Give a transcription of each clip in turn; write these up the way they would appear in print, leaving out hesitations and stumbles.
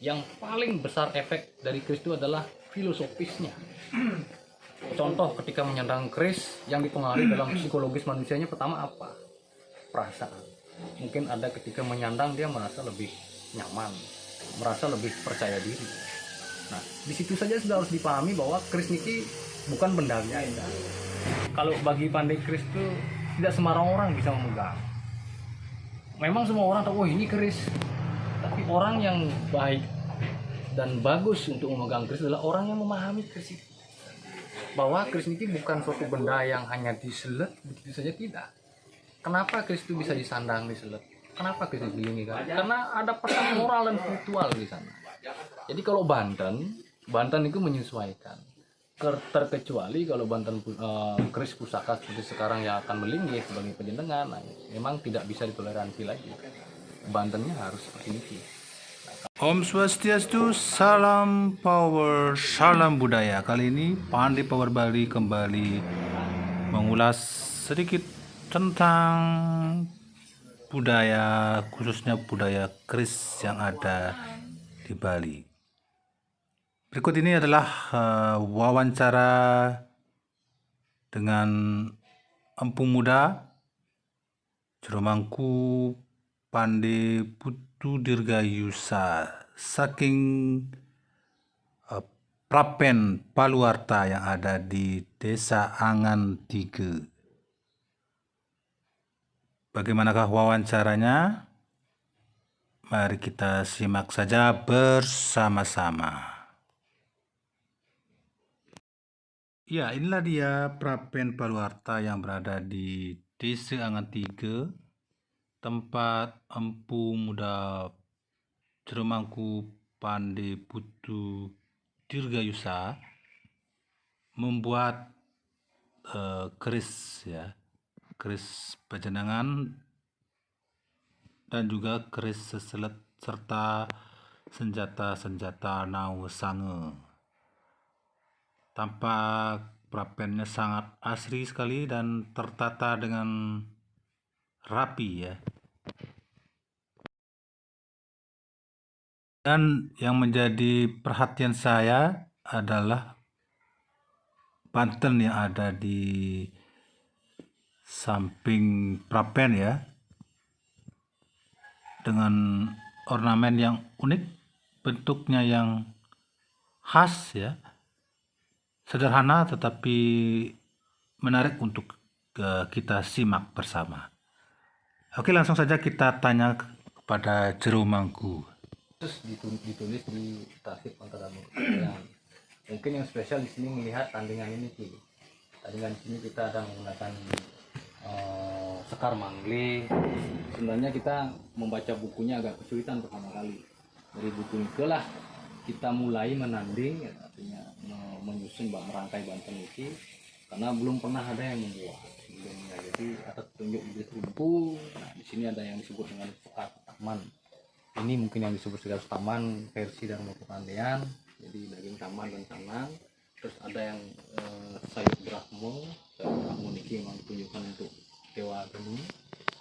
yang paling besar efek dari keris itu adalah filosofisnya. Contoh ketika menyandang keris, yang dipengaruhi dalam psikologis manusianya pertama apa? Perasaan. Mungkin ada ketika menyandang dia merasa lebih nyaman, merasa lebih percaya diri. Nah, di situ saja sudah harus dipahami bahwa keris niki bukan benda biasa. Kalau bagi pandai keris itu tidak sembarang orang bisa memegang. Memang semua orang tahu, oh ini keris. Tapi orang yang baik dan bagus untuk memegang keris adalah orang yang memahami keris itu. Bahwa keris ini bukan suatu benda yang hanya diselet begitu saja, tidak. Kenapa keris itu bisa disandang diselet? Kenapa keris digilingi kan? Karena ada pesan moral dan spiritual di sana. Jadi kalau Banten itu menyesuaikan. Terkecuali kalau Banten keris pusaka seperti sekarang yang akan melinggih sebagai penjenengan, nah, memang tidak bisa ditoleransi lagi. Bantennya harus seperti itu. Om Swastiastu, salam power, salam budaya. Kali ini Pandai Power Bali kembali mengulas sedikit tentang budaya, khususnya budaya keris yang ada di Bali. Berikut ini adalah wawancara dengan Empu Muda Jeromangku Pandai Putu Dirgayusa saking Prapen Paluarta yang ada di Desa Angan 3. Bagaimanakah wawancaranya? Mari kita simak saja bersama-sama. Ya, inilah dia Prapen Paluarta yang berada di Desa Angan 3, tempat Empu Muda Jeromangku Pandai Putu Dirgayusa membuat keris, ya, keris pejenengan dan juga keris seselet serta senjata-senjata Nawesange. Tampak prapennya sangat asri sekali dan tertata dengan rapi, ya. Dan yang menjadi perhatian saya adalah Banten yang ada di samping prapen, ya, dengan ornamen yang unik, bentuknya yang khas, ya, sederhana tetapi menarik untuk kita simak bersama. Oke, langsung saja kita tanya kepada Jeromangku. Terus ditulis di Tasik antara yang mungkin yang spesial di sini melihat tandingan ini Ki. Tandingan di sini kita ada menggunakan sekar mangle. Sebenarnya kita membaca bukunya agak kesulitan pertama kali. Dari buku itulah kita mulai menanding, artinya menyusun merangkai Banten ini, karena belum pernah ada yang membuat sebelumnya. Jadi atas petunjuk di Rumpu, nah di sini ada yang disebut dengan sekar taman. Ini mungkin yang disebut sebagai taman versi dan Pandaian, jadi daging taman dan canang. Terus ada yang sayur Brahmo niki memang ditunjukkan untuk Dewa Geni,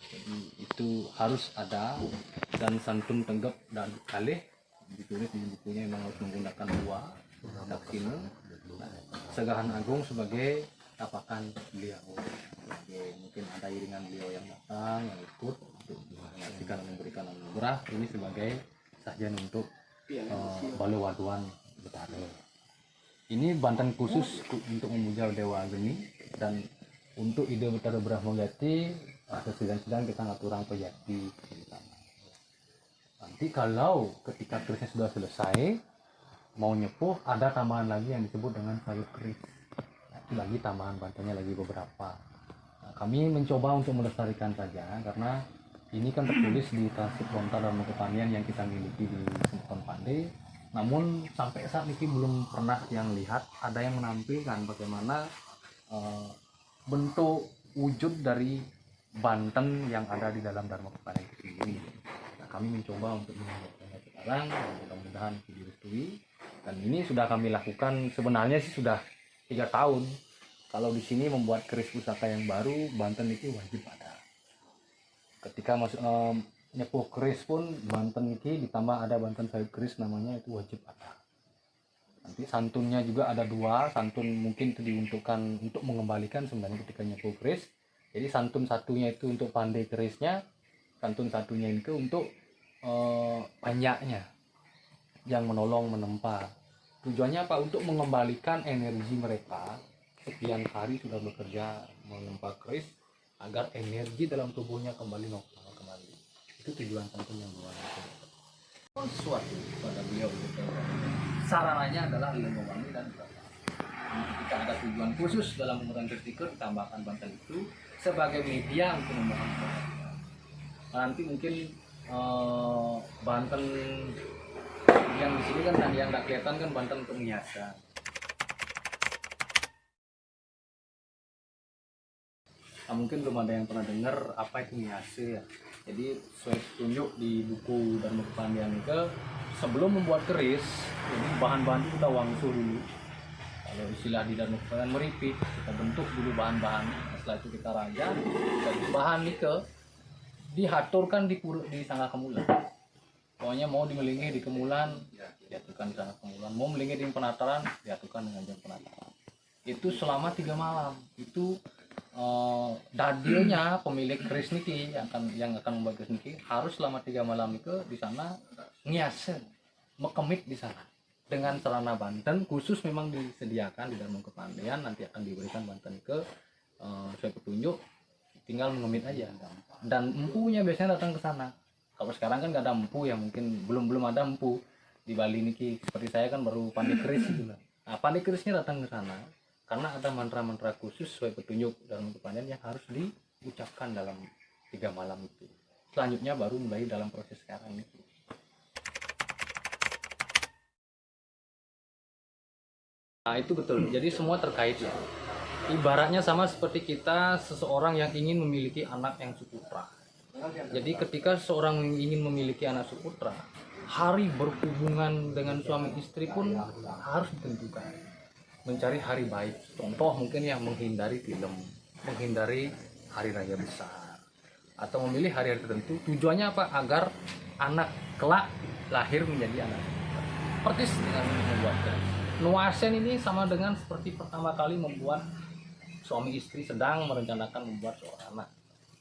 jadi itu harus ada. Dan santun tenggep dan kalih ditulis di bukunya memang harus menggunakan dua daksina. Segahan Agung sebagai tapakan beliau. Oke, mungkin ada iringan beliau yang datang, yang ikut untuk menyaksikan dan memberikan anugerah. Ini sebagai sajian untuk Baluwaduan Betare. Ini Banten khusus untuk memuja Dewa Geni, dan untuk ide Betara Brahmo Jati sedang kita ngaturang pejati di sana. Nanti kalau ketika kerisnya sudah selesai mau nyepuh, ada tambahan lagi yang disebut dengan sayur keris. Nanti lagi tambahan Bantennya lagi beberapa. Nah, kami mencoba untuk melestarikan saja karena ini kan tertulis di Tasik Lontar dan Pertanian yang kita miliki di Sempon Pandai. Namun sampai saat ini belum pernah yang lihat ada yang menampilkan bagaimana bentuk wujud dari Banten yang ada di dalam Dharma Kepada itu sendiri. Nah, kami mencoba untuk membuatnya sekarang, mudah-mudahan direstui. Dan ini sudah kami lakukan sebenarnya sih sudah 3 tahun. Kalau di sini membuat keris pusaka yang baru, Banten itu wajib ada. Ketika nyepuh keris pun Banten ini ditambah ada Banten sayur keris namanya itu wajib ada. Nanti santunnya juga ada 2, santun mungkin itu diuntukkan untuk mengembalikan sebenarnya ketika nyepuh keris. Jadi santun satunya itu untuk pandai kerisnya, santun satunya itu untuk banyaknya yang menolong menempa. Tujuannya apa? Untuk mengembalikan energi mereka sekian hari sudah bekerja menempa keris agar energi dalam tubuhnya kembali normal kembali. Itu tujuan santun yang 2 itu. Sesuatu pada beliau gitu. Sarananya adalah ilmu wangi dan berapa. Jika ada tujuan khusus dalam pembuatan stiker, ditambahkan Banten itu sebagai media untuk memohon kepada. Nanti mungkin Banten yang di sini kan yang nggak kelihatan kan Banten untuk menghiaskan. Nah, mungkin belum ada yang pernah dengar apa itu miyase ya. Jadi sesuai petunjuk di buku dan Pandian itu, sebelum membuat keris, jadi bahan-bahan itu kita wangsul dulu. Kalau istilah di dalam Pandian meripit, kita bentuk dulu bahan-bahan. Setelah itu kita rajang, dan bahan nikel dihaturkan di sangga kemulan. Pokoknya mau dimelingi di kemulan, diaturkan di sangga kemulan. Mau melingi di penataran, diaturkan dengan jam penataran. Itu selama 3 malam. Itu dadilnya pemilik keris niki yang akan membuat keris niki harus selama 3 malam itu di sana ngiase mekemit di sana dengan celana Banten khusus memang disediakan di dalam kepandaian, nanti akan diberikan Banten ke sesuai petunjuk, tinggal mengemit aja. Dan empunya biasanya datang ke sana. Kalau sekarang kan nggak ada empu ya, mungkin belum ada empu di Bali niki, seperti saya kan baru pandai keris gitu. Nah, pandai kerisnya datang ke sana karena ada mantra-mantra khusus sesuai petunjuk dalam kepandaian yang harus diucapkan dalam 3 malam itu. Selanjutnya baru mulai dalam proses sekarang itu. Nah itu betul, jadi semua terkait ya. Ibaratnya sama seperti kita seseorang yang ingin memiliki anak yang suputra. Jadi ketika seseorang ingin memiliki anak suputra, hari berhubungan dengan suami istri pun harus ditentukan. Mencari hari baik, contoh mungkin yang menghindari film, menghindari hari raya besar, atau memilih hari-hari tertentu. Tujuannya apa? Agar anak kelak lahir menjadi anak. Persis dengan membuat keris. Nuasen ini sama dengan seperti pertama kali membuat suami istri sedang merencanakan membuat seorang anak.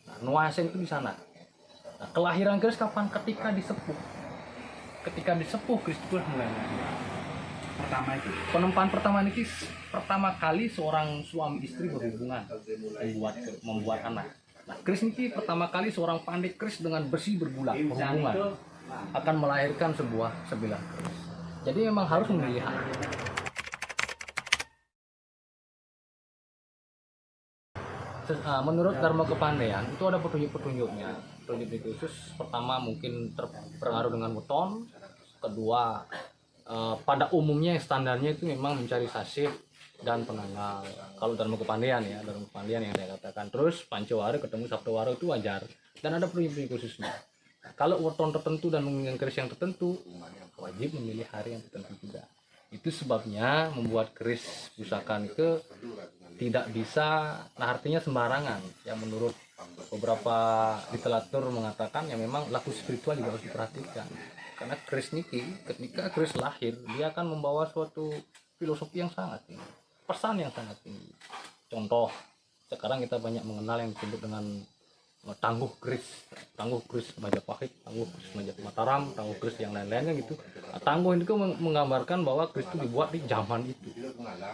Nah, nuasen itu di sana. Nah, kelahiran keris kapan? Ketika disepuh. Ketika disepuh keris itu mulai lahir. Pertama itu penempaan pertama ini pertama kali seorang suami istri berhubungan membuat anak. Nah, keris ini pertama kali seorang pandai keris dengan besi berhubungan akan melahirkan sebilah keris. Jadi memang harus memilih hari. Menurut Dharma Kepandaian itu ada petunjuk-petunjuknya. Petunjuk khusus pertama mungkin terpengaruh dengan weton, kedua pada umumnya standarnya itu memang mencari sasih dan penanggal. Kalau dalam kepandaian ya, dalam kepandaian yang saya katakan. Terus Pancawara ketemu Sabtawara itu wajar dan ada petunjuk khususnya. Kalau weton tertentu dan menginginkan keris yang tertentu, wajib memilih hari yang tertentu juga. Itu sebabnya membuat keris pusaka itu tidak bisa, nah artinya sembarangan. Ya menurut beberapa literatur mengatakan ya memang laku spiritual juga harus diperhatikan. Karena keris niki ketika keris lahir dia akan membawa suatu filosofi yang sangat tinggi, pesan yang sangat tinggi. Contoh sekarang kita banyak mengenal yang disebut dengan tangguh keris Majapahit, tangguh keris Mataram, tangguh keris yang lain-lainnya gitu. Nah, tangguh itu menggambarkan bahwa keris itu dibuat di zaman itu,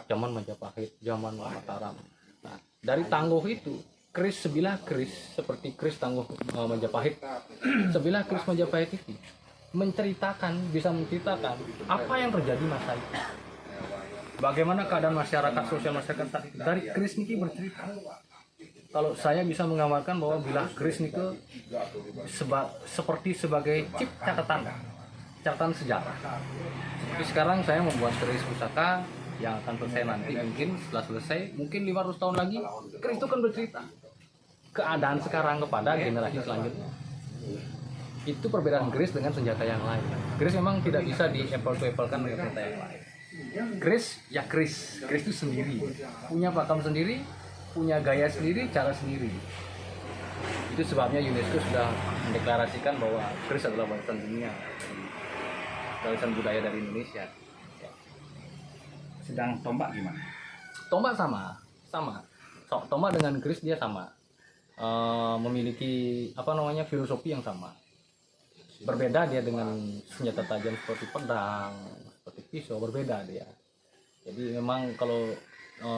zaman Majapahit, zaman Mataram. Nah, dari tangguh itu keris sebilah keris seperti keris tangguh Majapahit, sebilah keris Majapahit itu bisa menceritakan apa yang terjadi masa itu, bagaimana keadaan masyarakat, sosial masyarakat saat itu. Dari keris niki bercerita. Kalau saya bisa menggambarkan bahwa bilah keris niki seperti sebagai chip catatan sejarah. Seperti sekarang saya membuat keris pusaka yang akan selesai nanti, mungkin setelah selesai mungkin 500 tahun lagi keris itu kan bercerita keadaan sekarang kepada generasi selanjutnya. Itu perbedaan keris dengan senjata yang lain. Keris memang tidak bisa di apple to apple-kan dengan senjata yang lain. Keris ya keris itu sendiri, punya pakam sendiri, punya gaya sendiri, cara sendiri. Itu sebabnya UNESCO sudah mendeklarasikan bahwa keris adalah warisan dunia, warisan budaya dari Indonesia. Sedang tombak gimana? Tombak sama. Tombak dengan keris dia sama. Memiliki filosofi yang sama. Berbeda dia dengan senjata tajam seperti pedang, seperti pisau, berbeda dia. Jadi memang kalau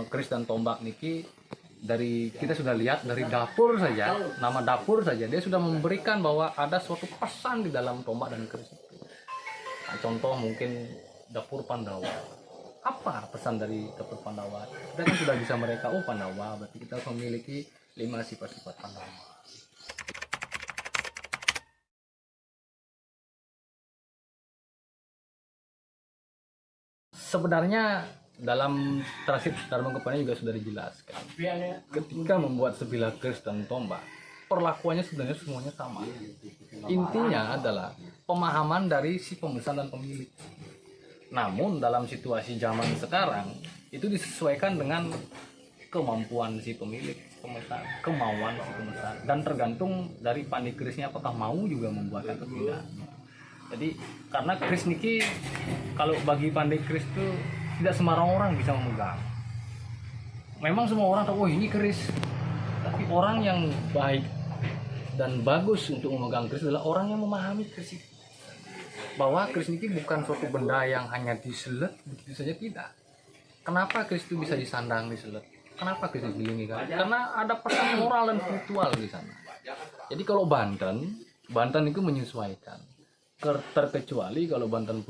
keris dan tombak niki dari kita sudah lihat dari dapur saja, nama dapur saja dia sudah memberikan bahwa ada suatu pesan di dalam tombak dan keris itu. Nah, contoh mungkin dapur Pandawa. Apa pesan dari dapur Pandawa? Kita kan sudah bisa mereka, oh Pandawa, berarti kita harus memiliki 5 sifat-sifat Pandawa. Sebenarnya dalam Trasip Dharma Kepannya juga sudah dijelaskan. Ketika membuat sebilah keris dan tombak, perlakuannya sebenarnya semuanya sama. Intinya adalah pemahaman dari si pemesan dan pemilik. Namun dalam situasi zaman sekarang itu disesuaikan dengan kemampuan si pemilik, pemesan, kemauan si pemesan, dan tergantung dari pandai kerisnya apakah mau juga membuatkan atau tidak. Jadi karena keris niki kalau bagi pandai keris itu tidak sembarang orang bisa memegang. Memang semua orang tahu, oh ini keris. Tapi orang yang baik dan bagus untuk memegang keris adalah orang yang memahami keris itu. Bahwa keris niki bukan suatu benda yang hanya diselet begitu saja, tidak. Kenapa keris itu bisa disandang diselet? Kenapa keris digilingi kan? Karena ada pesan moral dan spiritual di sana. Jadi kalau Banten itu menyesuaikan. Terkecuali kalau Banten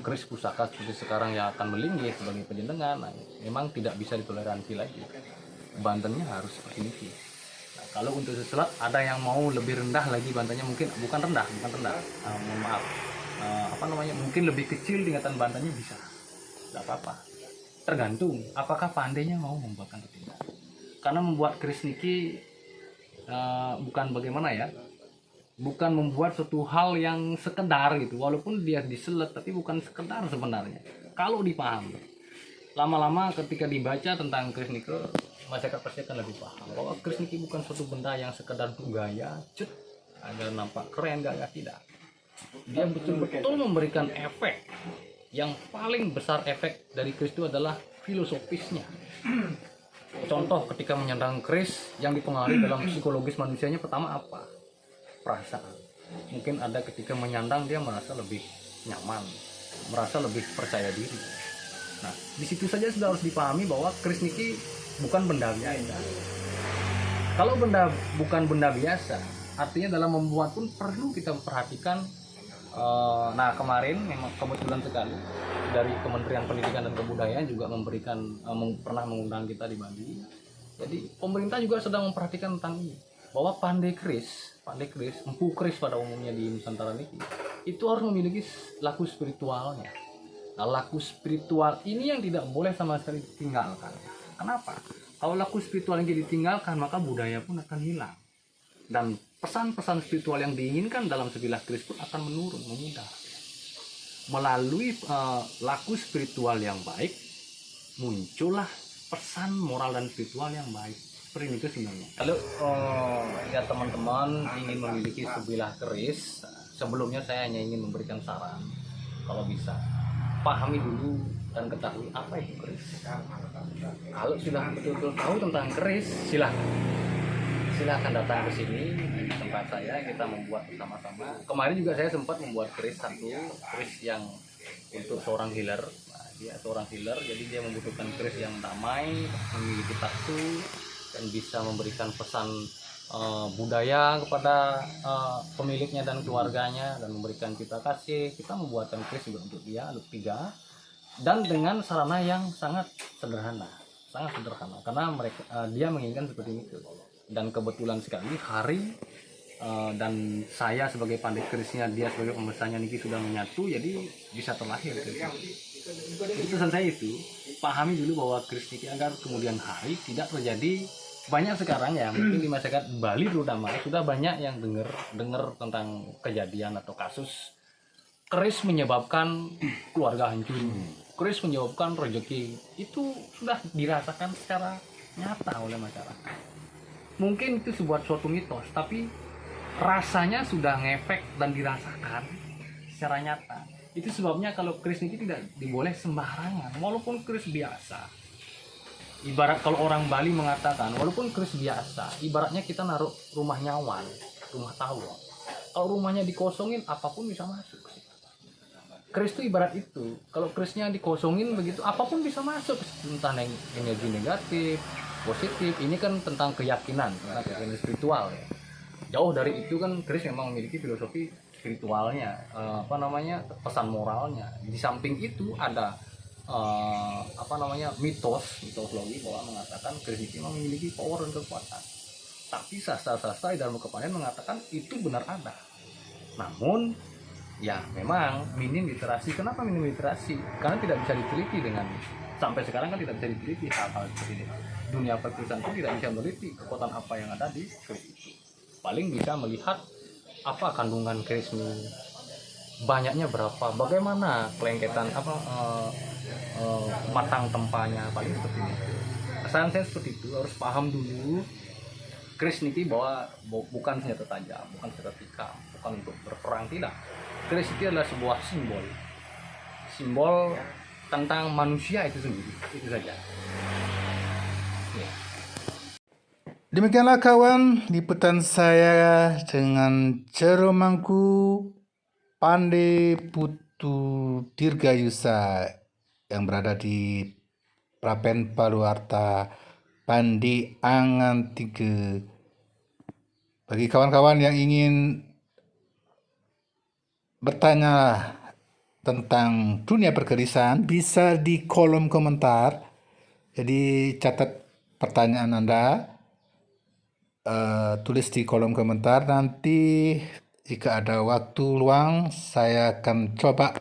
keris pusaka seperti sekarang yang akan melinggih sebagai penjenengan, nah, memang tidak bisa ditoleransi lagi. Bantennya harus seperti ini. Nah, kalau untuk seselat ada yang mau lebih rendah lagi bantennya, mungkin bukan rendah, mohon maaf, mungkin lebih kecil tingkatan bantennya bisa, tidak apa-apa. Tergantung apakah pandainya mau membuatkan atau tidak. Karena membuat keris niki bukan bagaimana ya. Bukan membuat suatu hal yang sekedar gitu, walaupun dia diselet tapi bukan sekedar sebenarnya. Kalau dipahami, lama-lama ketika dibaca tentang keris niki, masyarakat pasti akan lebih paham bahwa keris niki bukan suatu benda yang sekedar untuk gaya, agar nampak keren, gaya, tidak. Dia betul-betul memberikan efek. Yang paling besar efek dari keris itu adalah filosofisnya. Contoh ketika menyandang keris yang dipengaruhi dalam psikologis manusianya, pertama apa? Perasaan. Mungkin ada ketika menyandang dia merasa lebih nyaman, merasa lebih percaya diri. Nah, di situ saja sudah harus dipahami bahwa keris niki bukan benda biasa. Kalau bukan benda biasa, artinya dalam membuat pun perlu kita perhatikan. Nah, kemarin memang kebetulan sekali dari Kementerian Pendidikan dan Kebudayaan juga pernah mengundang kita di Bali. Jadi pemerintah juga sedang memperhatikan tentang ini, bahwa pandai keris, empu keris pada umumnya di Nusantara ini itu harus memiliki laku spiritualnya. Nah, laku spiritual ini yang tidak boleh sama sekali ditinggalkan. Kenapa? Kalau laku spiritual yang ditinggalkan, maka budaya pun akan hilang. Dan pesan-pesan spiritual yang diinginkan dalam sebilah keris pun akan menurun, memudar. Melalui laku spiritual yang baik, muncullah pesan moral dan spiritual yang baik. Seperti itu sebenarnya. Kalau ya teman-teman ingin memiliki sebilah keris, sebelumnya saya hanya ingin memberikan saran, kalau bisa pahami dulu dan ketahui apa itu keris. Kalau sudah betul-betul tahu tentang keris, silahkan datang ke sini di tempat saya, kita membuat bersama-sama. Kemarin juga saya sempat membuat keris yang untuk seorang healer. Nah, dia seorang healer, jadi dia membutuhkan keris yang damai, memiliki taksu, dan bisa memberikan pesan budaya kepada pemiliknya dan keluarganya, dan memberikan cita kasih. Kita membuatkan keris juga untuk dia, Luk-3, dan dengan sarana yang sangat sederhana, karena dia menginginkan seperti itu. Dan kebetulan sekali hari dan saya sebagai pandai kerisnya, dia sebagai pemesannya niki sudah menyatu, jadi bisa terlahir keris. Jadi pesan saya itu, pahami dulu bahwa keris niki agar kemudian hari tidak terjadi. Banyak sekarang ya, mungkin di masyarakat Bali terutama sudah banyak yang dengar tentang kejadian atau kasus keris menyebabkan keluarga hancur, keris menyebabkan rezeki. Itu sudah dirasakan secara nyata oleh masyarakat. mungkin itu sebuah suatu mitos, tapi rasanya sudah ngefek dan dirasakan secara nyata. Itu sebabnya kalau keris ini tidak diboleh sembarangan, walaupun keris biasa. Ibarat kalau orang Bali mengatakan, walaupun keris biasa, ibaratnya kita naruh rumah nyawan, rumah tawon. Kalau rumahnya dikosongin, apapun bisa masuk. Keris itu ibarat itu. Kalau kerisnya dikosongin begitu, apapun bisa masuk. Entah energi negatif, positif. Ini kan tentang keyakinan, keyakinan spiritual ya. Jauh dari itu kan keris memang memiliki filosofi spiritualnya, pesan moralnya. Di samping itu ada mitologi bahwa mengatakan keris itu memang memiliki power dan kekuatan. Tapi sastra-sastra di dalam kepanen mengatakan itu benar ada. Namun ya memang minim literasi. Kenapa minim literasi? Karena tidak bisa diteliti dengan sampai sekarang kan tidak bisa diteliti hal-hal seperti ini. Dunia pertulisan pun tidak bisa meneliti kekuatan apa yang ada di keris itu. Paling bisa melihat apa kandungan keris ini, banyaknya berapa, bagaimana kelengketan matang tempanya, paling seperti itu. Kesan saya seperti itu, harus paham dulu keris niki bahwa bukan senjata tajam, bukan senjata tikam, bukan untuk berperang, tidak. Keris itu adalah sebuah simbol tentang manusia itu sendiri, itu saja. Ya. Demikianlah kawan liputan saya dengan Ceromangku Pande Putu Dirgayusa yang berada di Prapen Paluarta Pandi Angan 3. Bagi kawan-kawan yang ingin bertanya tentang dunia perkerisan, bisa di kolom komentar. Jadi catat pertanyaan Anda, tulis di kolom komentar. Nanti jika ada waktu luang, saya akan coba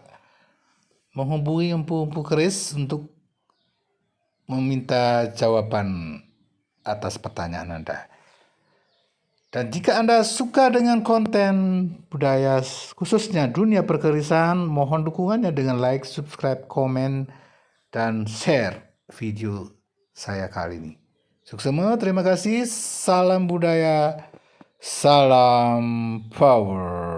menghubungi empu-empu keris untuk meminta jawaban atas pertanyaan Anda. Dan jika Anda suka dengan konten budaya, khususnya dunia perkerisan, mohon dukungannya dengan like, subscribe, komen, dan share video saya kali ini. Sukses semua, terima kasih. Salam budaya, salam power.